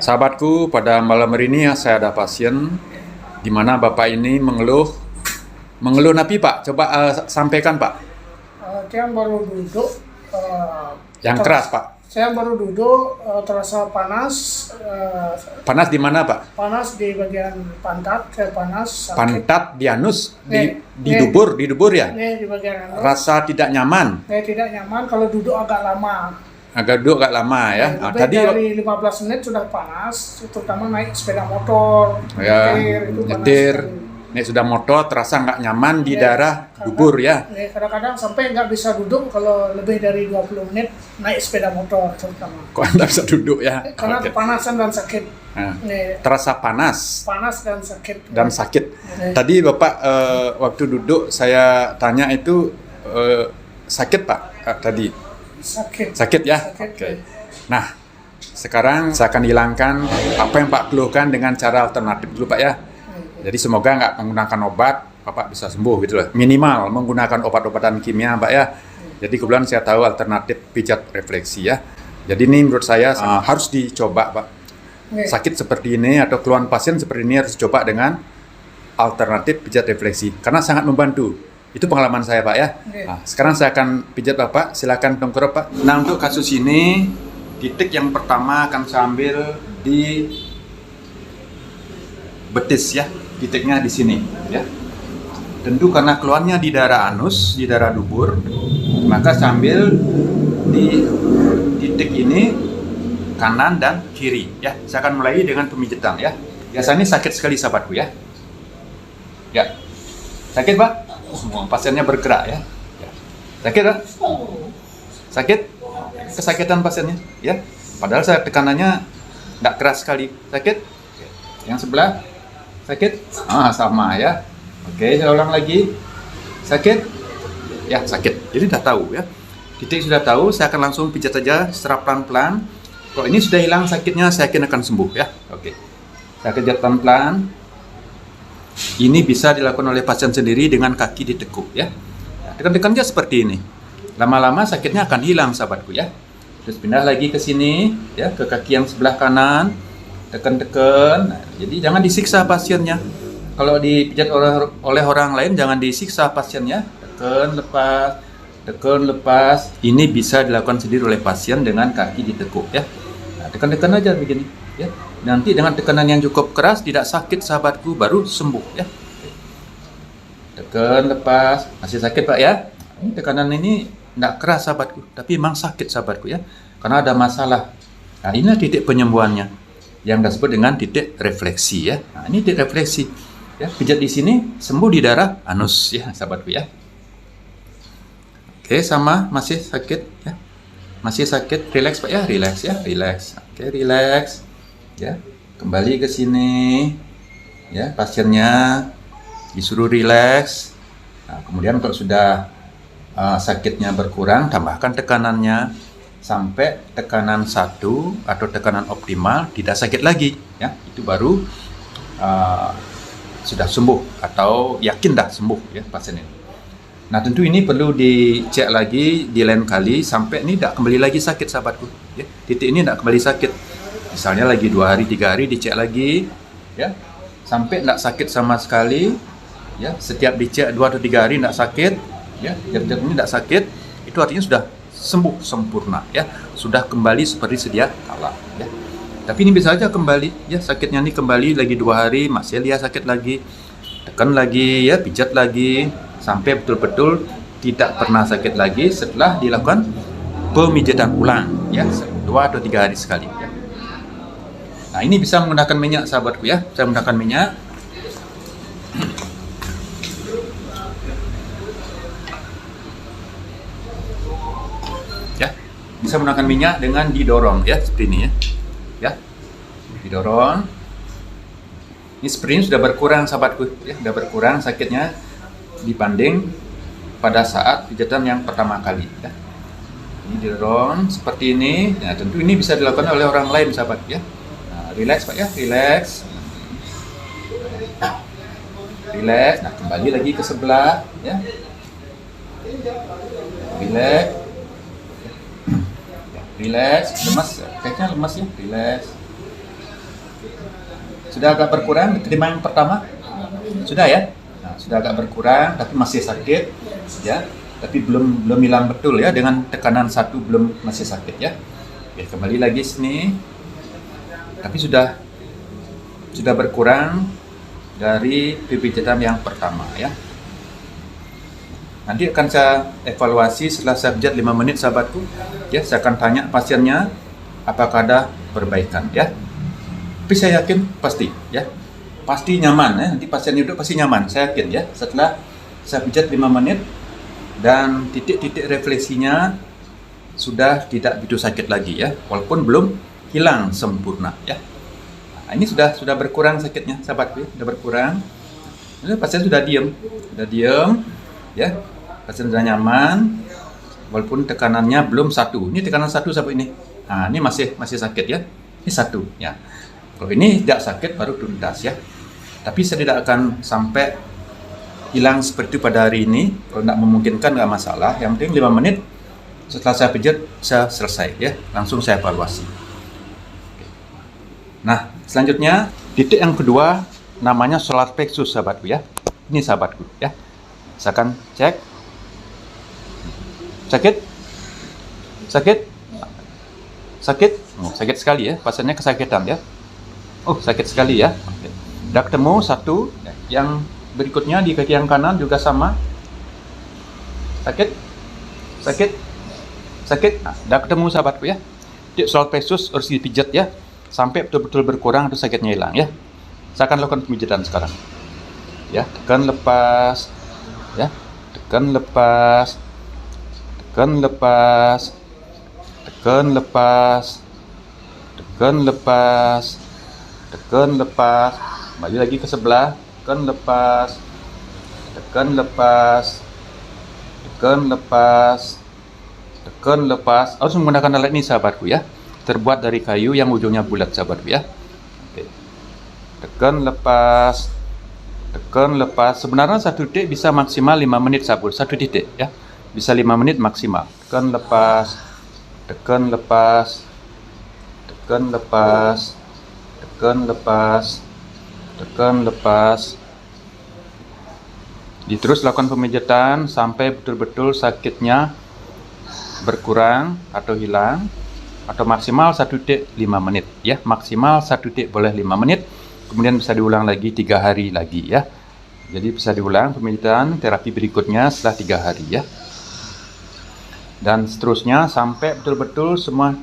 Sahabatku, pada malam hari ini saya ada pasien di mana Bapak ini mengeluh napi Pak. Coba sampaikan Pak. Dia baru duduk. Yang keras Pak. Saya baru duduk, terasa panas. Panas di mana Pak? Panas di bagian pantat, saya panas. Sakit. Pantat, di anus, di Nih. dubur ya. Ini di bagian anus. Rasa tidak nyaman. Saya tidak nyaman kalau duduk agak lama. Agak duduk agak lama ya. Lebih Tadi dari 15 menit sudah panas, terutama naik sepeda motor, ya, itu panas nyetir. sekali. Ini sudah motor terasa nggak nyaman di Ya, daerah dubur ya. Kadang-kadang sampai nggak bisa duduk kalau lebih dari 20 menit naik sepeda motor terutama. Kok Anda bisa duduk ya? Karena Oke. kepanasan dan sakit. Nah, Nih, terasa panas panas dan sakit. Nih. Tadi Bapak waktu duduk saya tanya itu sakit Pak tadi. Sakit ya? Sakit. Oke. Nah, sekarang saya akan hilangkan apa yang Pak keluhkan dengan cara alternatif dulu Pak ya. Jadi semoga nggak menggunakan obat, Bapak bisa sembuh gitu loh. Minimal menggunakan obat-obatan kimia Pak ya. Jadi kebetulan saya tahu alternatif pijat refleksi ya. Jadi ini menurut saya harus dicoba Pak. Sakit seperti ini atau keluhan pasien seperti ini harus dicoba dengan alternatif pijat refleksi. Karena sangat membantu. Itu pengalaman saya Pak ya. Nah, sekarang saya akan pijat Bapak, silakan tongkrong Pak. Nah untuk kasus ini, titik yang pertama akan saya ambil di betis ya, titiknya di sini ya. Tentu karena keluarnya di daerah anus, di daerah dubur, maka saya ambil di titik ini kanan dan kiri ya. Saya akan mulai dengan pemijatan ya. Biasanya sakit sekali sahabatku ya. Ya, sakit Pak? Semua pasiennya bergerak ya. Sakit Pak? Sakit? Kesakitan pasiennya ya. Padahal saya tekanannya tidak keras sekali. Sakit? Yang sebelah? Sakit? Sama ya. Oke, saya ulang lagi. Sakit? Ya, sakit. Jadi sudah tahu ya. Titik sudah tahu, saya akan langsung pijat saja secara pelan-pelan. Kalau ini sudah hilang sakitnya, saya yakin akan sembuh ya. Oke. Saya pijat pelan-pelan. Ini bisa dilakukan oleh pasien sendiri dengan kaki ditekuk ya. Tekan-tekan aja seperti ini. Lama-lama sakitnya akan hilang sahabatku ya. Terus pindah lagi ke sini ya, ke kaki yang sebelah kanan. Tekan-tekan. Nah, jadi jangan disiksa pasiennya. Kalau dipijat oleh orang lain jangan disiksa pasiennya. Tekan lepas, tekan lepas. Ini bisa dilakukan sendiri oleh pasien dengan kaki ditekuk ya. Nah, tekan-tekan aja begini ya. Nanti dengan tekanan yang cukup keras, tidak sakit sahabatku, baru sembuh ya. Tekan lepas, masih sakit Pak ya. Ini tekanan ini tidak keras sahabatku, tapi memang sakit sahabatku ya. Karena ada masalah. Nah inilah titik penyembuhannya, yang disebut dengan titik refleksi ya. Nah ini titik refleksi ya. Pijat di sini, sembuh di daerah anus ya sahabatku ya. Oke, sama masih sakit ya. Masih sakit, relax Pak ya, relax ya, relax. Oke, relax. Ya, kembali ke sini ya, pasiennya disuruh rileks. Nah, kemudian kalau sudah sakitnya berkurang, tambahkan tekanannya sampai tekanan 1 atau tekanan optimal, tidak sakit lagi ya. Itu baru sudah sembuh atau yakin dah sembuh ya pasien ini. Nah tentu ini perlu dicek lagi di lain kali sampai ini tidak kembali lagi sakit sahabatku ya. Titik ini tidak kembali sakit. Misalnya lagi 2 hari, 3 hari dicek lagi ya, sampai tidak sakit sama sekali ya. Setiap dicek 2 atau 3 hari tidak sakit ya, tiap-tiap ini tidak sakit, itu artinya sudah sembuh sempurna ya, sudah kembali seperti sedia kala ya. Tapi ini bisa saja kembali ya, sakitnya ini kembali lagi 2 hari masih lihat sakit lagi, tekan lagi ya, pijat lagi sampai betul-betul tidak pernah sakit lagi setelah dilakukan pemijatan ulang ya, 2 atau 3 hari sekali ya. Nah ini bisa menggunakan minyak sahabatku ya. Saya menggunakan minyak. Ya, bisa menggunakan minyak dengan didorong ya, seperti ini ya. Ya, didorong. Ini seperti ini sudah berkurang sahabatku ya, sudah berkurang sakitnya dibanding pada saat pijatan yang pertama kali ya. Ini didorong seperti ini. Nah tentu ini bisa dilakukan oleh orang lain sahabat ya. Relax Pak ya, relax. Relax. Nah, kembali lagi ke sebelah ya. Relax. Relax, lemas, kayaknya lemas ya, relax. Sudah agak berkurang diterima yang pertama? Sudah ya? Nah, sudah agak berkurang tapi masih sakit ya. Tapi belum hilang betul ya, dengan tekanan 1 belum, masih sakit ya. Oke, kembali lagi sini. Tapi sudah berkurang dari pipitan yang pertama ya. Nanti akan saya evaluasi setelah saya pijat 5 menit sahabatku. Ya, saya akan tanya pasiennya apakah ada perbaikan ya. Tapi saya yakin pasti ya. Pasti nyaman ya. Nanti pasien itu pasti nyaman, saya yakin ya. Setelah saya pijat 5 menit dan titik-titik refleksinya sudah tidak begitu sakit lagi ya. Walaupun belum hilang sempurna ya. Nah, ini sudah berkurang sakitnya sahabatku, sudah berkurang. Pasien sudah diam ya. Pasien sudah nyaman walaupun tekanannya belum 1. Ini tekanan 1 sampai ini. Nah, ini masih sakit ya. Ini 1 ya. Kalau ini tidak sakit baru tuntas ya. Tapi saya tidak akan sampai hilang seperti itu pada hari ini. Kalau tidak memungkinkan nggak masalah. Yang penting 5 menit setelah saya pijat saya selesai ya. Langsung saya evaluasi. Nah, selanjutnya titik yang kedua namanya solar plexus sahabatku ya. Ini sahabatku ya. Saya akan cek. Sakit? Oh, sakit sekali ya. Pasiennya kesakitan ya. Oh, sakit sekali ya. Oke. Sudah ketemu 1. Yang berikutnya di kaki yang kanan juga sama. Sakit? Nah, sudah ketemu sahabatku ya. Titik solar plexus harus dipijat ya. Sampai betul-betul berkurang atau sakitnya hilang ya. Saya akan lakukan pemijatan sekarang. Ya, tekan lepas. Ya, tekan lepas. Tekan lepas. Tekan lepas. Tekan lepas. Tekan lepas. Kembali lagi ke sebelah. Tekan lepas. Tekan lepas. Tekan lepas. Tekan lepas. Harus menggunakan alat ini sahabatku ya. Terbuat dari kayu yang ujungnya bulat sahabatku ya. Oke. Tekan lepas. Tekan lepas. Sebenarnya 1 titik bisa maksimal 5 menit sahabat. 1 titik ya. Bisa 5 menit maksimal. Tekan lepas. Tekan lepas. Tekan lepas. Tekan lepas. Tekan lepas. Terus lakukan pemijatan sampai betul-betul sakitnya berkurang atau hilang, atau maksimal 1 titik 5 menit ya. Maksimal 1 titik boleh 5 menit. Kemudian bisa diulang lagi 3 hari lagi ya. Jadi bisa diulang pemijatan terapi berikutnya setelah 3 hari ya. Dan seterusnya sampai betul-betul semua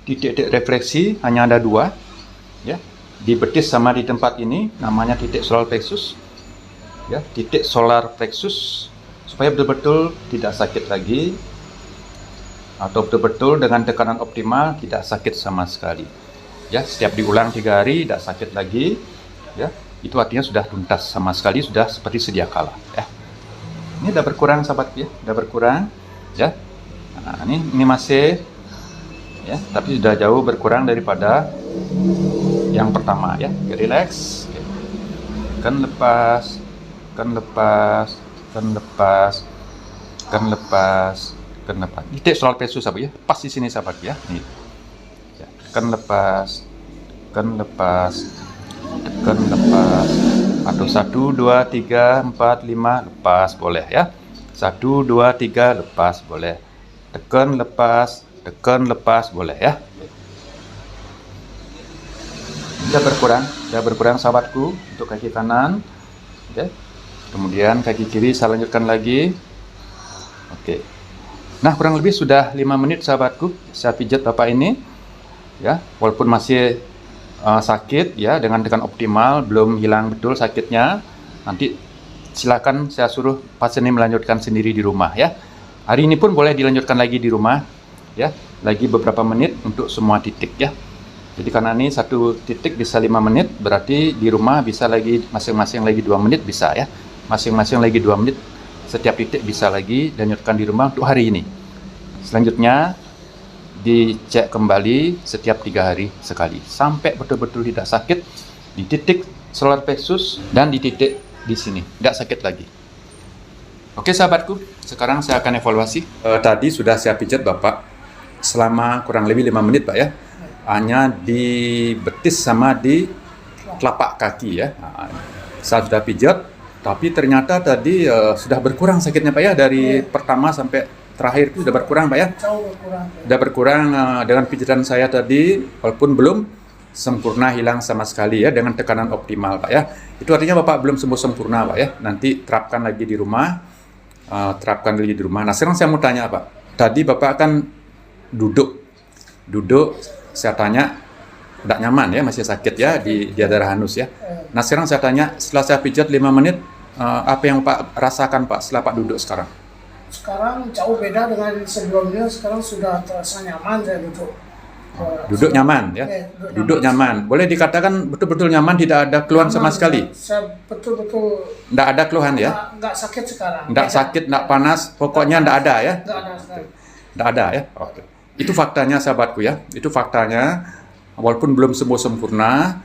titik-titik refleksi hanya ada 2 ya. Di betis sama di tempat ini namanya titik solar plexus ya, titik solar plexus, supaya betul-betul tidak sakit lagi atau betul-betul dengan tekanan optimal tidak sakit sama sekali ya. Setiap diulang 3 hari tidak sakit lagi ya. Itu artinya sudah tuntas sama sekali, sudah seperti sedia kala ya. Ini sudah berkurang sahabat ya, sudah berkurang ya. Nah, ini masih ya, tapi sudah jauh berkurang daripada yang pertama ya. Oke, relax. Oke. Tekan lepas, tekan lepas, tekan lepas, tekan lepas, tekan lepas. Titik solar plexus sahabat ya, pas di sini sahabat ya. Nih. Ya, tekan lepas, tekan lepas, tekan lepas. Atau 1, 2, 3, 4, 5 lepas boleh ya. 1, 2, 3 lepas boleh. Tekan lepas boleh ya. Sudah berkurang sahabatku untuk kaki kanan. Oke. Kemudian kaki kiri saya lanjutkan lagi. Oke. Nah, kurang lebih sudah 5 menit sahabatku saya pijat bapak ini ya, walaupun masih sakit ya, dengan tekan optimal belum hilang betul sakitnya. Nanti silakan saya suruh pasien ini melanjutkan sendiri di rumah ya. Hari ini pun boleh dilanjutkan lagi di rumah ya, lagi beberapa menit untuk semua titik ya. Jadi karena ini 1 titik bisa 5 menit, berarti di rumah bisa lagi masing-masing lagi 2 menit bisa ya. Masing-masing lagi 2 menit setiap titik bisa lagi dilanjutkan di rumah untuk hari ini. Selanjutnya dicek kembali setiap 3 hari sekali sampai betul-betul tidak sakit di titik solar plexus dan di titik di sini, tidak sakit lagi. Oke sahabatku, sekarang saya akan evaluasi. Tadi sudah saya pijat bapak selama kurang lebih 5 menit pak ya, hanya di betis sama di telapak kaki ya. Nah, saya sudah pijat, tapi ternyata tadi sudah berkurang sakitnya Pak ya, dari pertama sampai terakhir itu sudah berkurang Pak ya. Jauh berkurang. Sudah berkurang dengan pijatan saya tadi, walaupun belum sempurna hilang sama sekali ya, dengan tekanan optimal Pak ya. Itu artinya Bapak belum sembuh sempurna Pak ya. Nanti terapkan lagi di rumah, Nah sekarang saya mau tanya Pak, tadi Bapak kan duduk, saya tanya tidak nyaman ya, masih sakit ya di daerah anus ya. Nah sekarang saya tanya, setelah saya pijat 5 menit, apa yang Pak rasakan Pak setelah Pak duduk sekarang? Sekarang jauh beda dengan sebelumnya. Sekarang sudah terasa nyaman saya duduk. Duduk nyaman ya, duduk nyaman. Boleh dikatakan betul-betul nyaman, tidak ada keluhan sama sekali. Saya betul-betul Tidak ada keluhan ya, nggak sakit sekarang. tidak sakit, tidak panas, pokoknya tidak ada ya. Nggak ada sekali. Tidak ada ya. Oke. Itu faktanya sahabatku ya. Itu faktanya. Walaupun belum sembuh sempurna,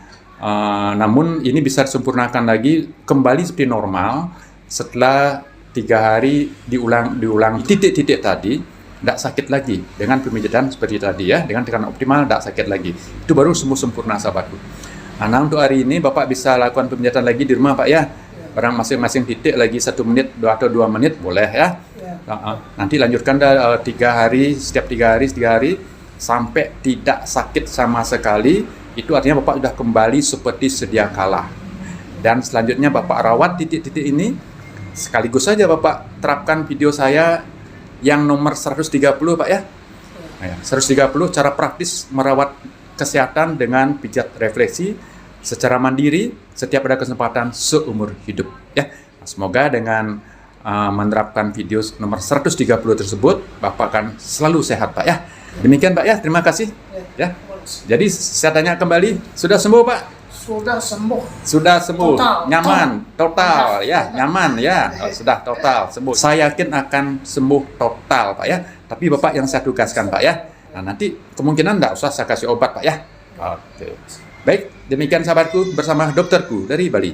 namun ini bisa disempurnakan lagi kembali seperti normal setelah 3 hari diulang titik-titik tadi. Tidak sakit lagi dengan pemijatan seperti tadi ya, dengan tekanan optimal tidak sakit lagi. Itu baru sembuh sempurna sahabatku. Nah untuk hari ini Bapak bisa lakukan pemijatan lagi di rumah Pak ya. Barang masing-masing titik lagi 1 menit atau 2 menit boleh ya. Nanti lanjutkan 3 hari, setiap 3 hari sampai tidak sakit sama sekali. Itu artinya Bapak sudah kembali seperti sedia kala. Dan selanjutnya Bapak rawat titik-titik ini. Sekaligus saja Bapak terapkan video saya yang nomor 130 Pak ya. 130 cara praktis merawat kesehatan dengan pijat refleksi secara mandiri setiap ada kesempatan seumur hidup ya. Semoga dengan menerapkan video nomor 130 tersebut Bapak akan selalu sehat Pak ya. Demikian Pak ya, terima kasih ya. Jadi saya tanya kembali, sudah sembuh Pak? Sudah sembuh. Nyaman, total ya, nyaman ya, sudah total sembuh. Saya yakin akan sembuh total Pak ya. Tapi Bapak yang saya tugaskan Pak ya. Nah nanti kemungkinan tidak usah saya kasih obat Pak ya. Oke. Baik, demikian sahabatku bersama dokterku dari Bali.